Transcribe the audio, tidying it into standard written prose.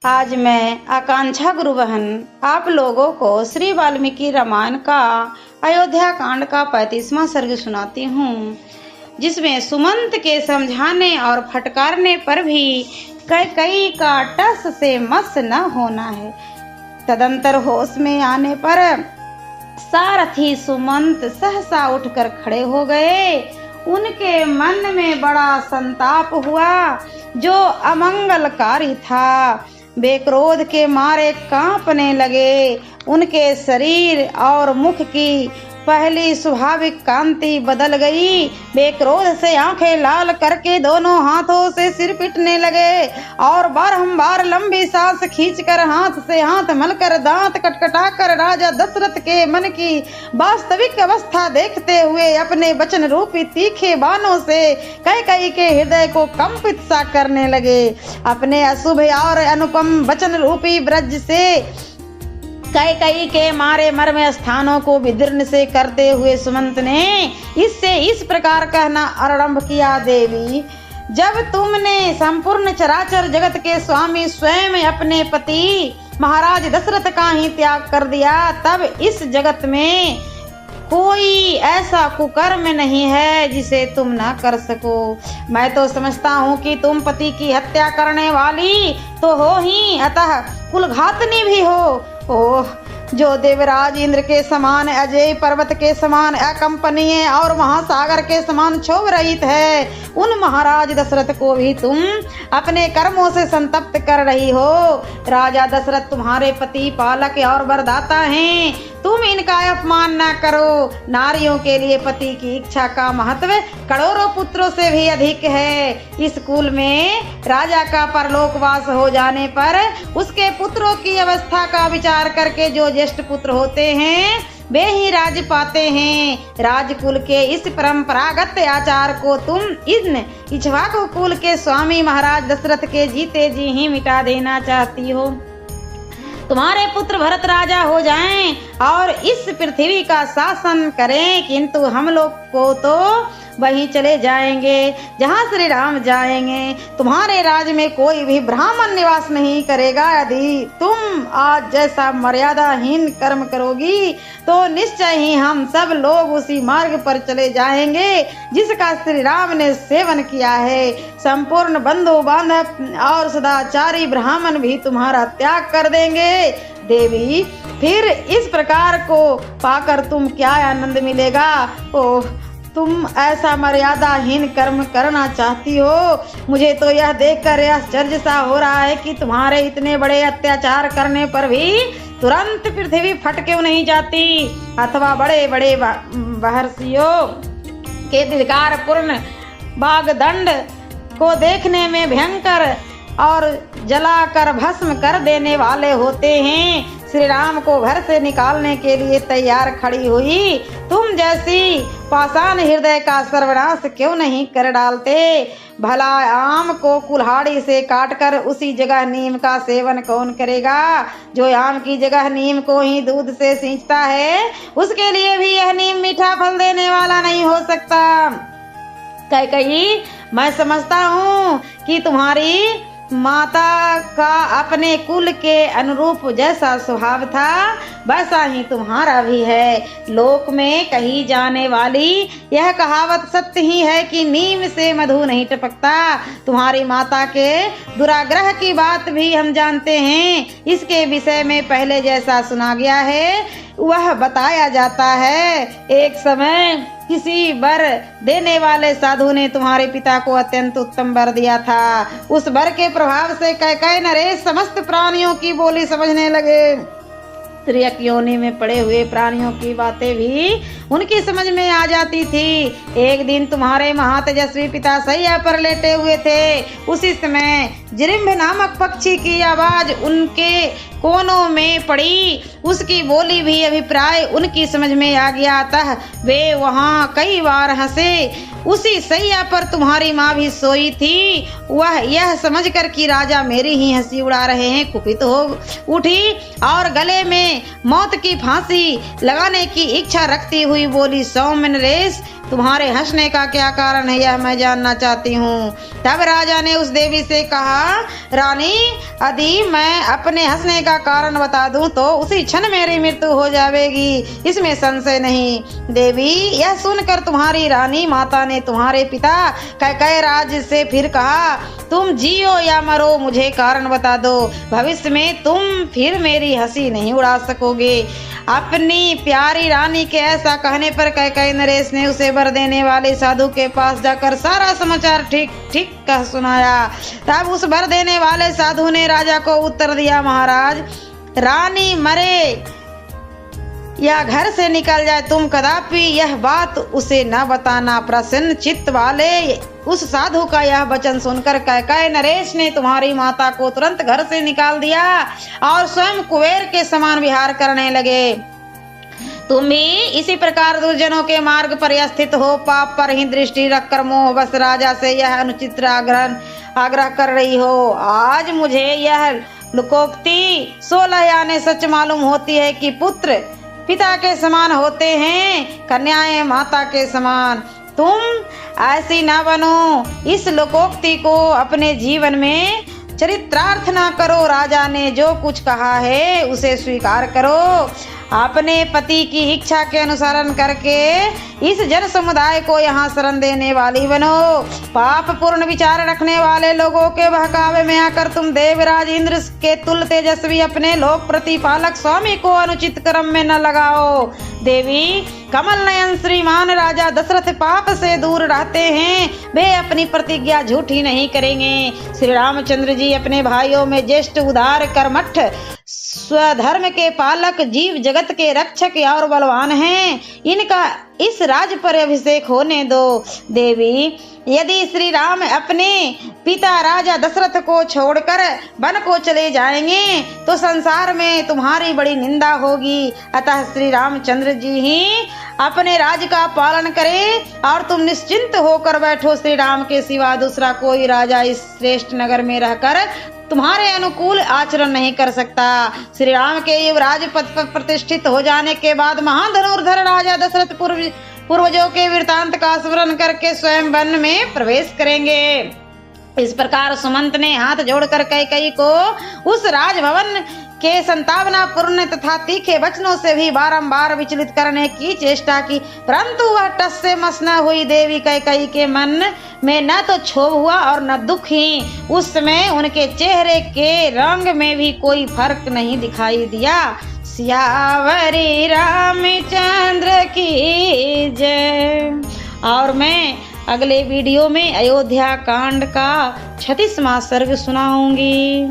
आज मैं आकांक्षा गुरु बहन आप लोगों को श्री वाल्मीकि रामायण का अयोध्या कांड का 35वां सर्ग सुनाती हूँ, जिसमें सुमंत के समझाने और फटकारने पर भी कैकई का टस से मस न होना है। तदंतर होश में आने पर सारथी सुमंत सहसा उठकर खड़े हो गए। उनके मन में बड़ा संताप हुआ जो अमंगलकारी था। वे क्रोध के मारे कांपने लगे। उनके शरीर और मुख की पहली स्वाभाविक कांति बदल गई। वे क्रोध से आंखें लाल करके दोनों हाथों से सिर पीटने लगे और बारंबार लंबी सांस खींचकर हाथ से हाथ मलकर दांत कटकटाकर राजा दशरथ के मन की वास्तविक अवस्था देखते हुए अपने वचन रूपी तीखे बाणों से कैकेयी के हृदय को कंपित सा करने लगे। अपने अशुभ और अनुपम वचन रूपी ब्रज से कैकेयी के मारे मर्म स्थानों को विदीर्ण से करते हुए सुमंत ने इससे इस प्रकार कहना आरंभ किया। देवी, जब तुमने संपूर्ण चराचर जगत के स्वामी स्वयं अपने पति महाराज दशरथ का ही त्याग कर दिया, तब इस जगत में कोई ऐसा कुकर्म नहीं है जिसे तुम ना कर सको। मैं तो समझता हूँ कि तुम पति की हत्या करने वाली तो हो ही, अतः कुलघातनी भी हो। ओह, जो देवराज इंद्र के समान, अजय पर्वत के समान अकंपनीय और महासागर के समान क्षोभ रहित है, उन महाराज दशरथ को भी तुम अपने कर्मों से संतप्त कर रही हो। राजा दशरथ तुम्हारे पति, पालक और वरदाता हैं, तुम इनका अपमान न करो। नारियों के लिए पति की इच्छा का महत्व करोड़ों पुत्रों से भी अधिक है। इस कुल में राजा का परलोकवास हो जाने पर उसके पुत्रों की अवस्था का विचार करके जो ज्येष्ठ पुत्र होते हैं वे ही राज पाते हैं। राजकुल के इस परंपरागत आचार को तुम इन इक्ष्वाकु कुल के स्वामी महाराज दशरथ के जीते जी ही मिटा देना चाहती हो। तुम्हारे पुत्र भरत राजा हो जाएं और इस पृथ्वी का शासन करें, किंतु हम लोग को तो वहीं चले जाएंगे जहां श्री राम जाएंगे। तुम्हारे राज्य में कोई भी ब्राह्मण निवास नहीं करेगा। यदि तुम आज जैसा मर्यादाहीन कर्म करोगी तो निश्चय ही हम सब लोग उसी मार्ग पर चले जाएंगे जिसका श्री राम ने सेवन किया है। संपूर्ण बंधु बांधव और सदाचारी ब्राह्मण भी तुम्हारा त्याग कर देंगे। देवी, फिर इस प्रकार को पाकर तुम क्या आनंद मिलेगा। ओह, तुम ऐसा मर्यादाहीन कर्म करना चाहती हो। मुझे तो यह देखकर आश्चर्य सा हो रहा है कि तुम्हारे इतने बड़े अत्याचार करने पर भी तुरंत पृथ्वी फट क्यों नहीं जाती, अथवा बड़े बड़े महर्षियों के धिक्कार पूर्ण बागदंड को देखने में भयंकर और जलाकर भस्म कर देने वाले होते हैं, श्री राम को घर से निकालने के लिए तैयार खड़ी हुई तुम जैसी पाषाण हृदय का सर्वनाश क्यों नहीं कर डालते। भला आम को कुल्हाड़ी से काटकर उसी जगह नीम का सेवन कौन करेगा। जो आम की जगह नीम को ही दूध से सींचता है, उसके लिए भी यह नीम मीठा फल देने वाला नहीं हो सकता। कैकेयी, मैं समझता हूँ कि तुम्हारी माता का अपने कुल के अनुरूप जैसा स्वभाव था वैसा ही तुम्हारा भी है। लोक में कही जाने वाली यह कहावत सत्य ही है कि नीम से मधु नहीं टपकता। तुम्हारी माता के दुराग्रह की बात भी हम जानते हैं। इसके विषय में पहले जैसा सुना गया है वह बताया जाता है। एक समय किसी वर देने वाले साधु ने तुम्हारे पिता को अत्यंत उत्तम वर दिया था। उस वर के प्रभाव से कैकेयी नरेश समस्त प्राणियों की बोली समझने लगे। त्रियक योनि में पड़े हुए प्राणियों की बातें भी उनकी समझ में आ जाती थी। एक दिन तुम्हारे महातेजस्वी पिता सैया पर लेटे हुए थे। उसी समय जिरिम्भ नामक पक्षी की आवाज उनके कोनों में पड़ी। उसकी बोली भी अभिप्राय उनकी समझ में आ गया, अतः वे वहाँ कई बार हंसे। उसी सैया पर तुम्हारी माँ भी सोई थी। वह यह समझकर कि राजा मेरी ही हंसी उड़ा रहे हैं कुपित हो उठी और गले में मौत की फांसी लगाने की इच्छा रखती हुई बोली, सौम्य नरेश, तुम्हारे हंसने का क्या कारण है, यह मैं जानना चाहती हूँ। तब राजा ने उस देवी से कहा, रानी, यदि मैं अपने हंसने का कारण बता दूं तो उसी क्षण मेरी मृत्यु हो जाएगी, इसमें संशय नहीं। देवी, यह सुनकर तुम्हारी रानी माता ने तुम्हारे पिता कैकयराज से फिर कहा, तुम जियो या मरो, मुझे कारण बता दो, भविष्य में तुम फिर मेरी हंसी नहीं उड़ा सकोगे। अपनी प्यारी रानी के ऐसा कहने पर कैकई नरेश ने उसे वर देने वाले साधु के पास जाकर सारा समाचार ठीक ठीक कह सुनाया। तब उस वर देने वाले साधु ने राजा को उत्तर दिया, महाराज, रानी मरे या घर से निकल जाए, तुम कदापि यह बात उसे न बताना। प्रसन्न चित्त वाले उस साधु का यह वचन सुनकर कैकई नरेश ने तुम्हारी माता को तुरंत घर से निकाल दिया और स्वयं कुबेर के समान विहार करने लगे। तुम भी इसी प्रकार दुर्जनों के मार्ग पर स्थित हो, पाप पर ही दृष्टि रखकर मोह बस राजा से यह अनुचित आग्रह कर रही हो। आज मुझे यह लोकोक्ति 16 यानी सच मालूम होती है कि पुत्र पिता के समान होते हैं, कन्याएं माता के समान। तुम ऐसी न बनो, इस लोकोक्ति को अपने जीवन में चरितार्थ न करो। राजा ने जो कुछ कहा है उसे स्वीकार करो। अपने पति की इच्छा के अनुसरण करके इस जन समुदाय को यहाँ शरण देने वाली बनो। पाप पूर्ण विचार रखने वाले लोगों के बहकावे में आकर तुम देवराज इंद्र के तुल्य तेजस्वी अपने लोक प्रतिपालक स्वामी को अनुचित कर्म में न लगाओ। देवी, कमल नयन श्रीमान राजा दशरथ पाप से दूर रहते हैं, वे अपनी प्रतिज्ञा झूठी नहीं करेंगे। श्री रामचंद्र जी अपने भाइयों में ज्येष्ठ, उदार, कर्मठ, स्वधर्म के पालक, जीव जगत के रक्षक और बलवान हैं। इनका इस राज पर अभिषेक होने दो। देवी, यदि श्री राम अपने पिता राजा दशरथ को छोड़कर वन को चले जाएंगे तो संसार में तुम्हारी बड़ी निंदा होगी। अतः श्री रामचंद्र जी ही अपने राज का पालन करें और तुम निश्चिंत होकर बैठो। श्री राम के सिवा दूसरा कोई राजा इस श्रेष्ठ नगर में रहकर तुम्हारे अनुकूल आचरण नहीं कर सकता। श्री राम के युवराज पद पर प्रतिष्ठित हो जाने के बाद महाधनुर्धर राजा दशरथ पूर्वजों के वृतांत का स्मरण करके स्वयं वन में प्रवेश करेंगे। इस प्रकार सुमंत ने हाथ जोड़कर कैकई को उस राजभवन के संतावना पूर्ण तथा तीखे वचनों से भी बारंबार विचलित करने की चेष्टा की, परंतु वह टस से मस न हुई। देवी कैकई के मन में न तो क्षोभ हुआ और न दुख ही। उस समय उनके चेहरे के रंग में भी कोई फर्क नहीं दिखाई दिया। सियावरी रामचंद्र की जय। और मैं अगले वीडियो में अयोध्या कांड का 36वां सर्ग सुनाऊंगी।